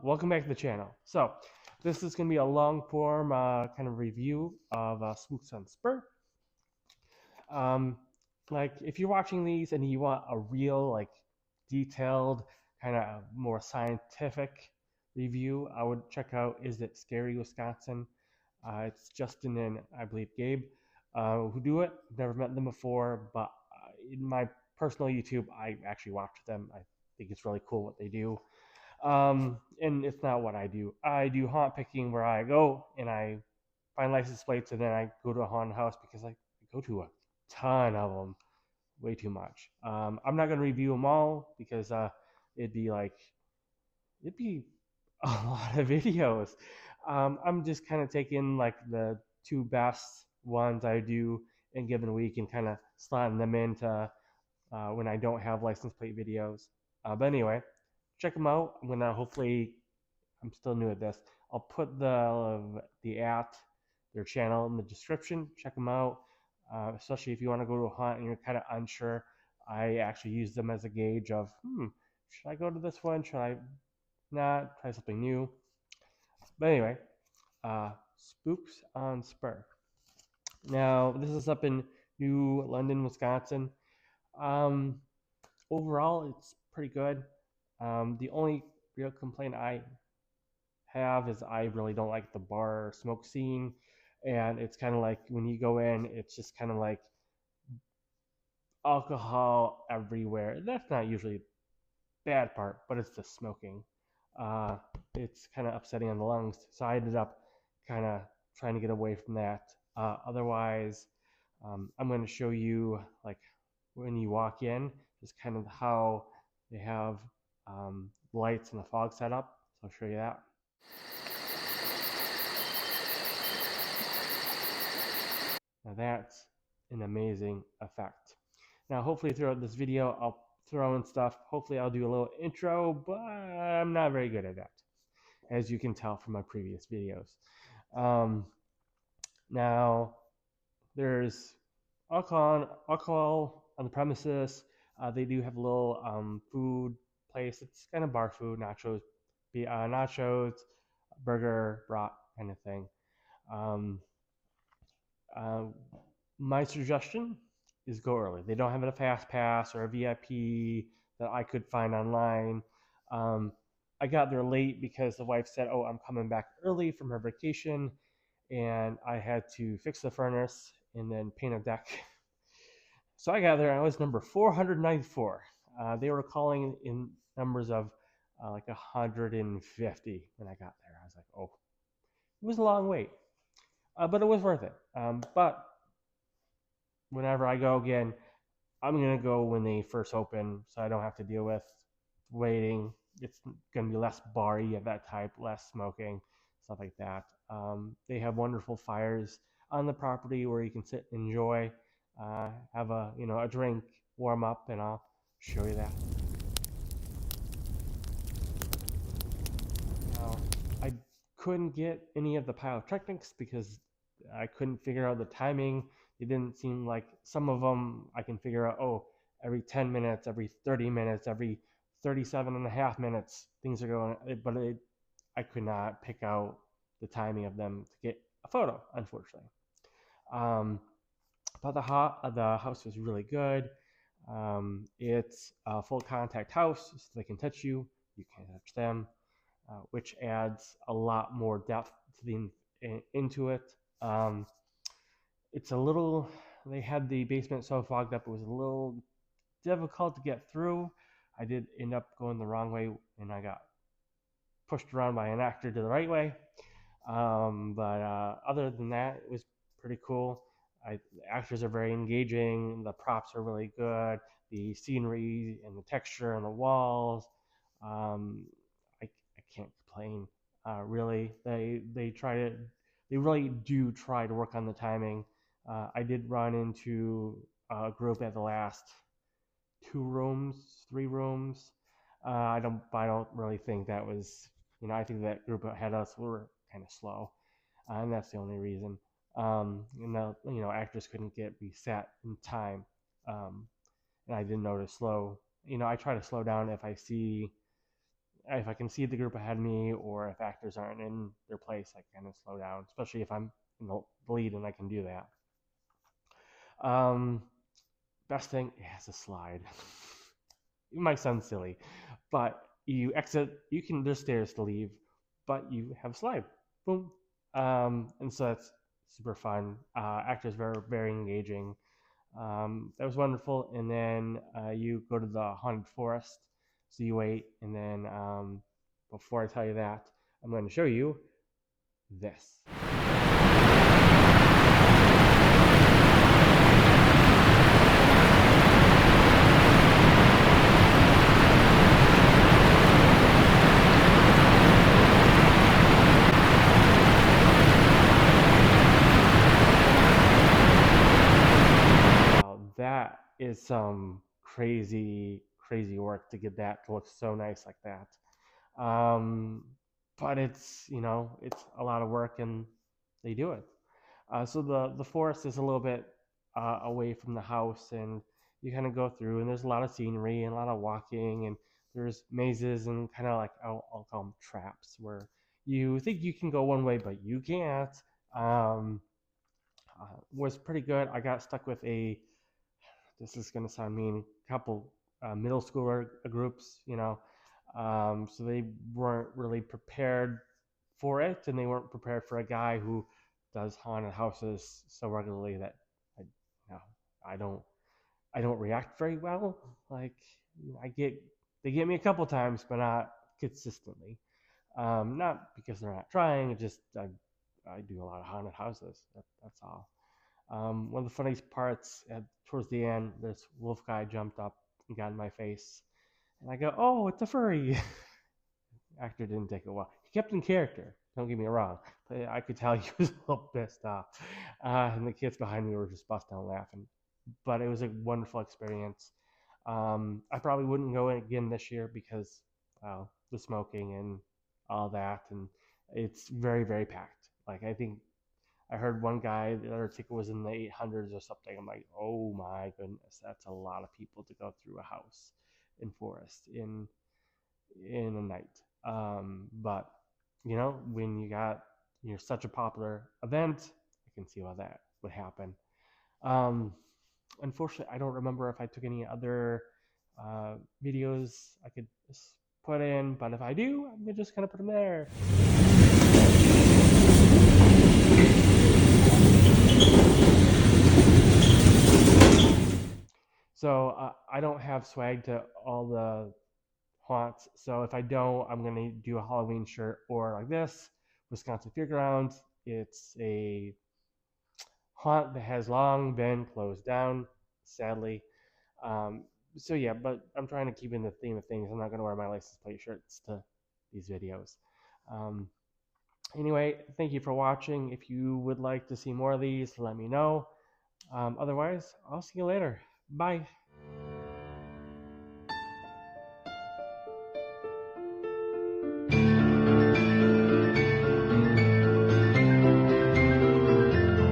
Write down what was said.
welcome back to the channel. So this is going to be a long form kind of review of Spooks on Spurr. Like if you're watching these and you want a real like detailed kind of more scientific review, I would check out Is It Scary Wisconsin. It's Justin and I believe Gabe who do it. Never met them before, but in my personal YouTube, I actually watch them. I think it's really cool what they do. And it's not what I do. I do haunt picking where I go and I find license plates and then I go to a haunted house because I go to a ton of them, way too much. I'm not going to review them all because it'd be a lot of videos. I'm just kind of taking like the two best ones I do in a given week and kind of slotting them into when I don't have license plate videos. But anyway, check them out. I'm gonna I'm still new at this. I'll put their channel in the description. Check them out, especially if you want to go to a haunt and you're kind of unsure. I actually use them as a gauge of, should I go to this one? Should I not? Try something new. But anyway, Spooks on Spurr. Now, this is up in New London, Wisconsin. Overall, it's pretty good. The only real complaint I have is I really don't like the bar smoke scene, and it's kind of like when you go in, it's just kind of like alcohol everywhere. That's not usually the bad part, but it's the smoking. It's kind of upsetting on the lungs, so I ended up kind of trying to get away from that. Otherwise, I'm going to show you like when you walk in, just kind of how they have lights and the fog setup. So I'll show you that. Now that's an amazing effect. Now hopefully throughout this video I'll throw in stuff. Hopefully I'll do a little intro, but I'm not very good at that, as you can tell from my previous videos. Now there's alcohol on the premises. They do have a little food place. It's kind of bar food, nachos, burger, brat kind of thing. My suggestion is go early. They don't have a fast pass or a VIP that I could find online. I got there late because the wife said, "Oh, I'm coming back early from her vacation," and I had to fix the furnace and then paint a deck. So I got there and I was number 494. They were calling in numbers of like 150 when I got there. I was like, oh, it was a long wait, but it was worth it. But whenever I go again, I'm going to go when they first open so I don't have to deal with waiting. It's going to be less bar-y at that type, less smoking, stuff like that. They have wonderful fires on the property where you can sit and enjoy, have a drink, warm up, and I'll show you that. Now, I couldn't get any of the pyrotechnics because I couldn't figure out the timing. It didn't seem like some of them I can figure out, oh, every 10 minutes, every 30 minutes, every 37.5 minutes, things are going, but I could not pick out the timing of them to get a photo, unfortunately. But the house was really good. It's a full contact house, so they can touch you, you can't touch them, which adds a lot more depth to into it. It's a little, they had the basement so fogged up, it was a little difficult to get through. I did end up going the wrong way and I got pushed around by an actor to the right way. But other than that, it was pretty cool. The actors are very engaging. The props are really good. The scenery and the texture on the walls, I can't complain. Really, they really do try to work on the timing. I did run into a group at the last 3 rooms. I don't really think that was, I think that group ahead of us were kind of slow, and that's the only reason. Actors couldn't get reset in time, and I didn't know to slow. I try to slow down if I see if I can see the group ahead of me, or if actors aren't in their place, I kind of slow down, especially if I'm in the lead and I can do that. Best thing, it has a slide. It might sound silly, but you exit, there's stairs to leave, but you have a slide. Boom. And so that's super fun. Actors very, very engaging. That was wonderful. And then you go to the haunted forest. So you wait, and then before I tell you that, I'm going to show you this. That is some crazy work to get that to look so nice like that. But it's it's a lot of work, and they do it. So the forest is a little bit away from the house, and you kind of go through, and there's a lot of scenery and a lot of walking, and there's mazes and kind of like I'll call them traps, where you think you can go one way but you can't. Was pretty good. I got stuck with this is going to sound mean, couple middle schooler groups, so they weren't really prepared for it, and they weren't prepared for a guy who does haunted houses so regularly that I, I don't react very well. Like they get me a couple times, but not consistently. Not because they're not trying. It just I do a lot of haunted houses. That's all. One of the funniest parts towards the end, this wolf guy jumped up and got in my face, and I go, "Oh, it's a furry." Actor didn't take it well. He kept in character. Don't get me wrong, but I could tell he was a little pissed off. And the kids behind me were just busting out laughing. But it was a wonderful experience. I probably wouldn't go again this year because the smoking and all that, and it's very, very packed. Like I think I heard one guy, the other ticket was in the 800s or something. I'm like, oh my goodness, that's a lot of people to go through a house in forest in a night. But when you're such a popular event, I can see why that would happen. Unfortunately, I don't remember if I took any other videos I could put in, but if I do, I'm just gonna put them there. So I don't have swag to all the haunts. So if I don't, I'm gonna do a Halloween shirt, or like this, Wisconsin Fairgrounds. It's a haunt that has long been closed down, sadly. So yeah, but I'm trying to keep in the theme of things. I'm not gonna wear my license plate shirts to these videos. Anyway, thank you for watching. If you would like to see more of these, let me know. Otherwise, I'll see you later. Bye.